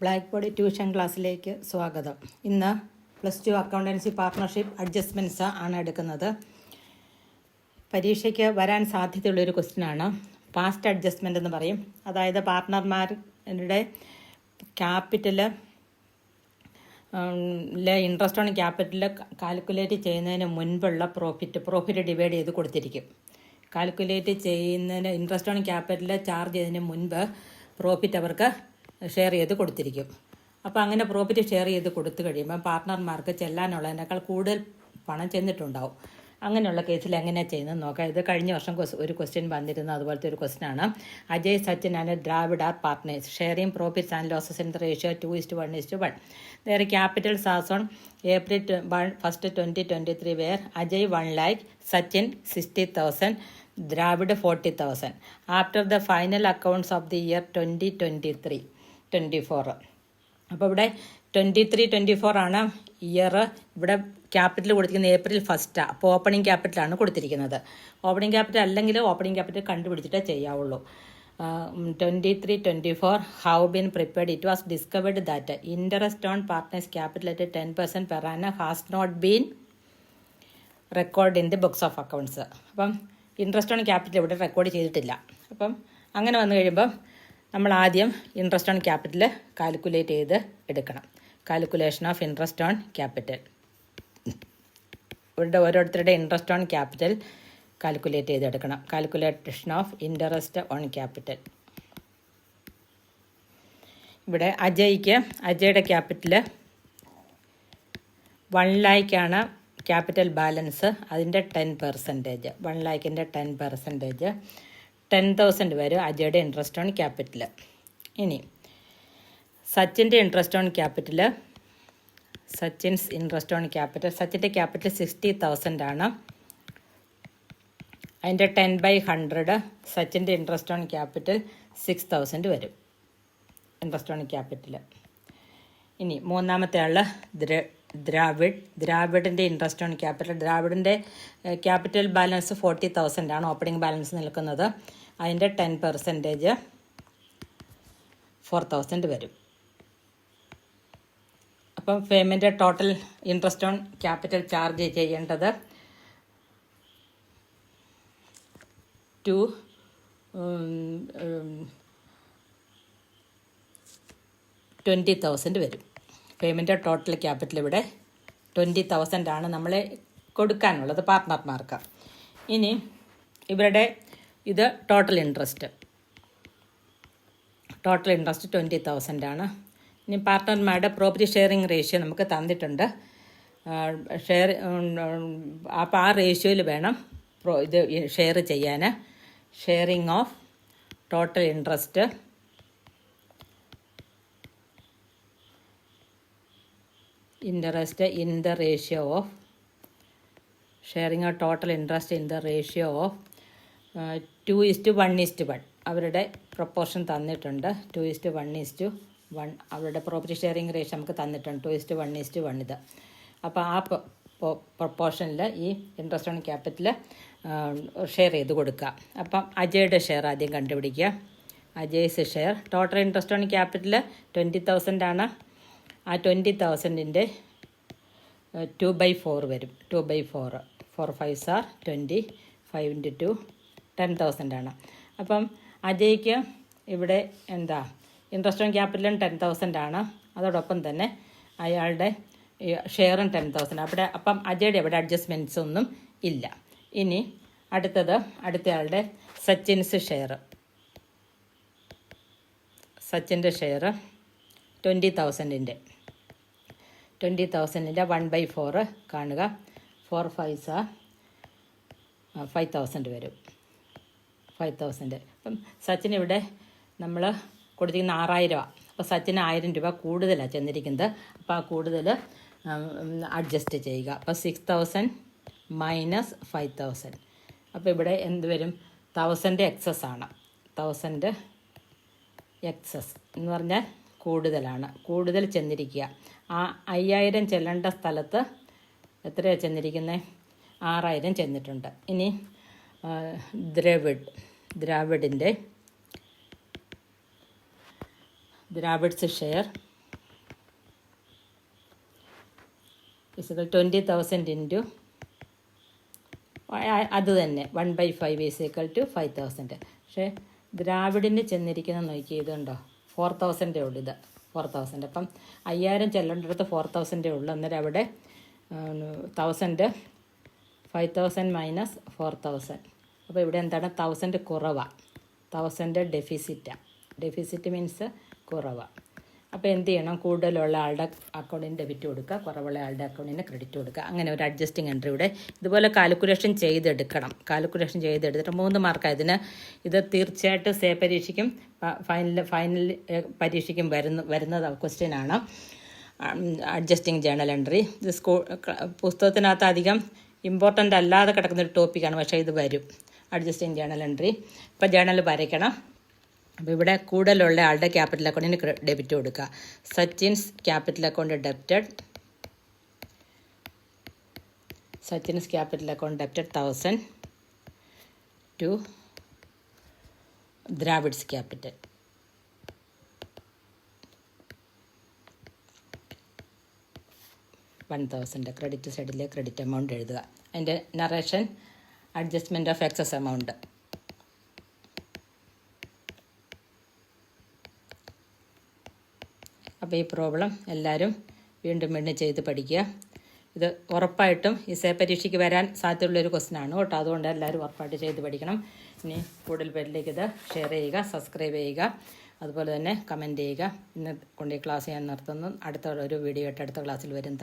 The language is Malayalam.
ബ്ലാക്ക് ബോർഡ് ട്യൂഷൻ ക്ലാസ്സിലേക്ക് സ്വാഗതം. ഇന്ന് +2 അക്കൗണ്ടൻസി പാർട്ട്ണർഷിപ്പ് അഡ്ജസ്റ്റ്മെൻറ്റ്സ് ആണ് എടുക്കുന്നത്. പരീക്ഷയ്ക്ക് വരാൻ സാധ്യതയുള്ളൊരു ക്വസ്റ്റ്യനാണ്. പാസ്റ്റ് അഡ്ജസ്റ്റ്മെൻ്റ് എന്ന് പറയും. അതായത് പാർട്ട്ണർമാരുടെ capital interest on capital calculate ചെയ്യുന്നതിന് മുൻപുള്ള പ്രോഫിറ്റ് ഡിവൈഡ് ചെയ്ത് കൊടുത്തിരിക്കും. കാൽക്കുലേറ്റ് ചെയ്യുന്നതിന് ഇൻട്രസ്റ്റ് ഓൺ ക്യാപിറ്റൽ ചാർജ് ചെയ്തതിന് മുൻപ് പ്രോഫിറ്റ് അവർക്ക് ഷെയർ ചെയ്ത് കൊടുത്തിരിക്കും. അപ്പോൾ അങ്ങനെ പ്രോഫിറ്റ് ഷെയർ ചെയ്ത് കൊടുത്തു കഴിയുമ്പോൾ പാർട്ട്ണർമാർക്ക് ചെല്ലാനുള്ളതിനേക്കാൾ കൂടുതൽ പണം ചെന്നിട്ടുണ്ടാവും. അങ്ങനെയുള്ള കേസിൽ എങ്ങനെയാണ് ചെയ്യുന്നത് നോക്കാം. ഇത് കഴിഞ്ഞ വർഷം ഒരു ക്വസ്റ്റ്യൻ വന്നിരുന്നു, അതുപോലത്തെ ഒരു ക്വസ്റ്റ്യനാണ്. Ajay, Sachin and Dravid are partners sharing profits and losses in the ratio 2:1:1. Their capitals as on April 1st, 2023 were Ajay 1 lakh, Sachin 60,000, Dravid 40,000. After the final accounts of the year 2023-24. അപ്പോൾ ഇവിടെ 23-24 ആണ് ഇയർ. ഇവിടെ ക്യാപിറ്റൽ കൊടുത്തിരിക്കുന്നത് April 1. അപ്പോൾ ഓപ്പണിംഗ് ക്യാപിറ്റലാണ് കൊടുത്തിരിക്കുന്നത്. ഓപ്പണിംഗ് ക്യാപിറ്റൽ അല്ലെങ്കിൽ opening capital കണ്ടുപിടിച്ചിട്ടേ ചെയ്യാവുള്ളൂ. 23-24 have been prepared. It was discovered that interest on partners' capital at 10% per annum has not been recorded in the books of accounts. അപ്പം ഇൻട്രസ്റ്റ് ഓൺ ക്യാപിറ്റൽ ഇവിടെ റെക്കോർഡ് ചെയ്തിട്ടില്ല. അപ്പം അങ്ങനെ വന്നു കഴിയുമ്പം നമ്മൾ ആദ്യം ഇൻട്രസ്റ്റ് ഓൺ ക്യാപിറ്റൽ കാൽക്കുലേറ്റ് ചെയ്ത് എടുക്കണം. Calculation of interest on capital. ഇവരുടെ ഓരോരുത്തരുടെ ഇൻട്രസ്റ്റ് ഓൺ ക്യാപിറ്റൽ കാൽക്കുലേറ്റ് ചെയ്തെടുക്കണം. Calculation of interest on capital. ഇവിടെ അജയുടെ ക്യാപിറ്റൽ 1 lakh ആണ് ക്യാപിറ്റൽ ബാലൻസ്. അതിൻ്റെ 10%, 1 lakhൻ്റെ 10%, 10,000 വരും അജയുടെ ഇൻട്രസ്റ്റ് ഓൺ ക്യാപിറ്റൽ. ഇനി സച്ചിൻ്റെ ഇൻട്രസ്റ്റ് ഓൺ ക്യാപിറ്റൽ, സച്ചിൻ്റെ ക്യാപിറ്റൽ 60,000 ആണ്. അതിൻ്റെ 10/100 സച്ചിൻ്റെ ഇൻട്രസ്റ്റ് ഓൺ ക്യാപിറ്റൽ 6,000 വരും ഇൻട്രസ്റ്റ് ഓൺ ക്യാപിറ്റൽ. ഇനി മൂന്നാമത്തെ ആൾ ദ്രാവിഡിൻ്റെ ഇൻട്രസ്റ്റ് ഓൺ ക്യാപിറ്റൽ. ദ്രാവിഡിൻ്റെ ക്യാപിറ്റൽ ബാലൻസ് 40,000 ആണ് ഓപ്പണിംഗ് ബാലൻസ് നിൽക്കുന്നത്. അതിൻ്റെ 10% 4,000 വരും. അപ്പം payment total interest on capital charge ചെയ്യേണ്ടത് 20,000 വരും. പേയ്മെൻറ്റ് ടോട്ടൽ ക്യാപിറ്റൽ ഇവിടെ 20,000 ആണ് നമ്മൾ കൊടുക്കാനുള്ളത് പാർട്ട്ണർമാർക്ക്. ഇനി ഇവരുടെ ഇത് ടോട്ടൽ ഇൻട്രസ്റ്റ് 20,000 ആണ്. ഇനി പാർട്ട്ണർമാരുടെ പ്രോപ്പർട്ടി ഷെയറിംഗ് റേഷ്യോ നമുക്ക് തന്നിട്ടുണ്ട്. അപ്പോൾ ആ റേഷ്യോയിൽ വേണം ഇത് ഷെയർ ചെയ്യാൻ. Sharing of total interest in the ratio of sharing a total interest in the ratio of 2:1:1. അവരുടെ പ്രൊപ്പോർഷൻ തന്നിട്ടുണ്ട്. 2:1:1. അവരുടെ പ്രോപ്പർട്ടി ഷെയറിംഗ് റേഷ്യോ നമുക്ക് തന്നിട്ടുണ്ട് 2:1:1 ഇത്. അപ്പോൾ ആ പ്രൊപ്പോർഷനിൽ ഈ ഇൻട്രസ്റ്റ് ഓൺ ക്യാപിറ്റൽ ഷെയർ ചെയ്ത് കൊടുക്കുക. അപ്പം അജയുടെ ഷെയർ ആദ്യം കണ്ടുപിടിക്കുക. Ajay's share total interest on capital 20,000 ആണ്. ആ 20,000ൻ്റെ 2/4 വരും. 2/4 4 5s are 20. 5 × 2 10,000 ആണ്. അപ്പം അജയ്ക്ക് ഇവിടെ ഇൻട്രസ്റ്റ് ഓൺ ക്യാപിറ്റലും 10,000 ആണ്. അതോടൊപ്പം തന്നെ അയാളുടെ ഷെയറും 10,000. അപ്പം അജയുടെ ഇവിടെ അഡ്ജസ്റ്റ്മെൻറ്റ്സ് ഒന്നും ഇല്ല. ഇനി അടുത്തയാളുടെ സച്ചിൻ്റെ ഷെയർ 20,000ൻ്റെ 1/4 കാണുക. 4 5s are 5,000 വരും. 5,000. അപ്പം സച്ചിന് ഇവിടെ നമ്മൾ കൊടുത്തിരിക്കുന്ന 6,000 രൂപ. അപ്പോൾ സച്ചിന് 1,000 രൂപ കൂടുതലാണ് ചെന്നിരിക്കുന്നത്. അപ്പോൾ ആ കൂടുതൽ അഡ്ജസ്റ്റ് ചെയ്യുക. അപ്പോൾ 6,000 മൈനസ് 5,000. അപ്പോൾ ഇവിടെ എന്ത് വരും? 1,000 എക്സസ് ആണ്. 1,000 എക്സസ് എന്ന് പറഞ്ഞാൽ കൂടുതൽ ചെന്നിരിക്കുക. ആ 5,000 ചെല്ലേണ്ട സ്ഥലത്ത് എത്രയാണ് ചെന്നിരിക്കുന്നത്? 6,000 ചെന്നിട്ടുണ്ട്. ഇനി ദ്രാവിഡിൻ്റെ ദ്രാവിഡ്സ് ഷെയർ ഈസിക്കൽ 20,000 ഇൻറ്റു അത് തന്നെ 1/5 ഈസിക്കൽ ടു 5,000. പക്ഷേ ദ്രാവിഡിന് ചെന്നിരിക്കുന്നത് നോക്കി, ഇതുണ്ടോ 4,000 ഉള്ളൂ, ഇത് 4,000. അപ്പം 5,000 ചെല്ലേണ്ടടുത്ത് 4,000 ഉള്ളൂ. അന്നേരം അവിടെ 1,000 5,000 മൈനസ് 4,000. അപ്പോൾ ഇവിടെ എന്താണ് 1,000 കുറവാണ്, 1,000 ഡെഫിസിറ്റ് മീൻസ് കുറവാണ്. അപ്പോൾ എന്ത് ചെയ്യണം, കൂടുതലുള്ള ആളുടെ അക്കൗണ്ടിന് ഡെബിറ്റ് കൊടുക്കുക, കുറവുള്ള ആളുടെ അക്കൗണ്ടിന് ക്രെഡിറ്റ് കൊടുക്കുക. അങ്ങനെ ഒരു അഡ്ജസ്റ്റിംഗ് എൻട്രി ഇവിടെ ഇതുപോലെ കാൽക്കുലേഷൻ ചെയ്തെടുക്കണം. കാൽക്കുലേഷൻ ചെയ്തെടുത്തിട്ട് 3 മാർക്കാണ് ഇതിന്. ഇത് തീർച്ചയായിട്ടും സേ പരീക്ഷയ്ക്കും ഫൈനൽ പരീക്ഷയ്ക്കും വരുന്ന ക്വസ്റ്റ്യനാണ്. അഡ്ജസ്റ്റിംഗ് ജേണൽ എൻട്രി ഇത് പുസ്തകത്തിനകത്ത് അധികം ഇമ്പോർട്ടൻ്റ് അല്ലാതെ കിടക്കുന്നൊരു ടോപ്പിക്കാണ്, പക്ഷേ ഇത് വരും. Adjusting journal entry. ഇപ്പോൾ ജേണൽ വരയ്ക്കണം. അപ്പോൾ ഇവിടെ കൂടുതലുള്ള ആളുടെ ക്യാപിറ്റൽ അക്കൗണ്ടിന് ഡെബിറ്റ് കൊടുക്കുക. Sachin's capital account debited, Sachin's capital account debited 1,000 to Dravid's capital. $1,000 credit സൈഡിലെ ക്രെഡിറ്റ് എമൗണ്ട് എഴുതുക. അതിൻ്റെ narration adjustment of excess amount. അപ്പോൾ ഈ പ്രോബ്ലം എല്ലാവരും വീണ്ടും ചെയ്ത് പഠിക്കുക. ഇത് ഉറപ്പായിട്ടും ഈ സേ പരീക്ഷയ്ക്ക് വരാൻ സാധ്യതയുള്ളൊരു ക്വസ്റ്റ്യനാണ് കേട്ടോ. അതുകൊണ്ട് എല്ലാവരും ഉറപ്പായിട്ട് ചെയ്ത് പഠിക്കണം. ഇനി കൂടുതൽ പേരിലേക്ക് ഇത് ഷെയർ ചെയ്യുക, സബ്സ്ക്രൈബ് ചെയ്യുക, അതുപോലെ തന്നെ കമൻറ്റ് ചെയ്യുക. ഇന്ന് കൊണ്ട് ഈ ക്ലാസ് ഞാൻ നിർത്തുന്നു. അടുത്ത ഒരു വീഡിയോ ആയിട്ട് അടുത്ത ക്ലാസ്സിൽ വരും.